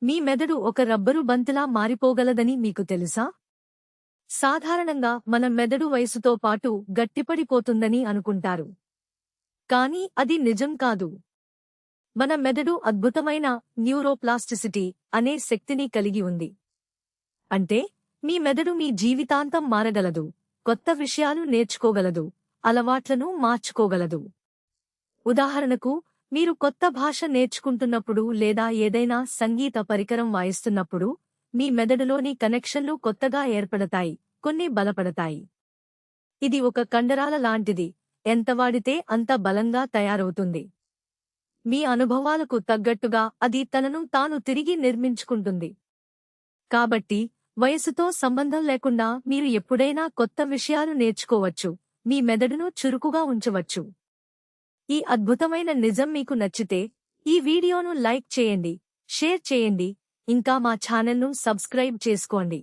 మీ మెదడు ఒక రబ్బరు బంతిలా మారిపోగలదని మీకు తెలుసా? సాధారణంగా మన మెదడు వయసుతో పాటు గట్టిపడిపోతుందని అనుకుంటారు. కానీ అది నిజం కాదు. మన మెదడు అద్భుతమైన న్యూరోప్లాస్టిసిటీ అనే శక్తిని కలిగి ఉంది. అంటే మీ మెదడు మీ జీవితాంతం మారగలదు, కొత్త విషయాలు నేర్చుకోగలదు, అలవాట్లను మార్చుకోగలదు. ఉదాహరణకు, మీరు కొత్త భాష నేర్చుకుంటున్నప్పుడు లేదా ఏదైనా సంగీత పరికరం వాయిస్తున్నప్పుడు మీ మెదడులోని కనెక్షన్లు కొత్తగా ఏర్పడతాయి, కొన్ని బలపడతాయి. ఇది ఒక కండరాల లాంటిది, ఎంత వాడితే అంత బలంగా తయారవుతుంది. మీ అనుభవాలకు తగ్గట్టుగా అది తనను తాను తిరిగి నిర్మించుకుంటుంది. కాబట్టి వయసుతో సంబంధం లేకుండా మీరు ఎప్పుడైనా కొత్త విషయాలు నేర్చుకోవచ్చు, మీ మెదడును చురుకుగా ఉంచవచ్చు. ఈ అద్భుతమైన నిజం మీకు నచ్చితే ఈ వీడియోను లైక్ చేయండి, షేర్ చేయండి, ఇంకా మా ఛానల్ను సబ్స్క్రైబ్ చేసుకోండి.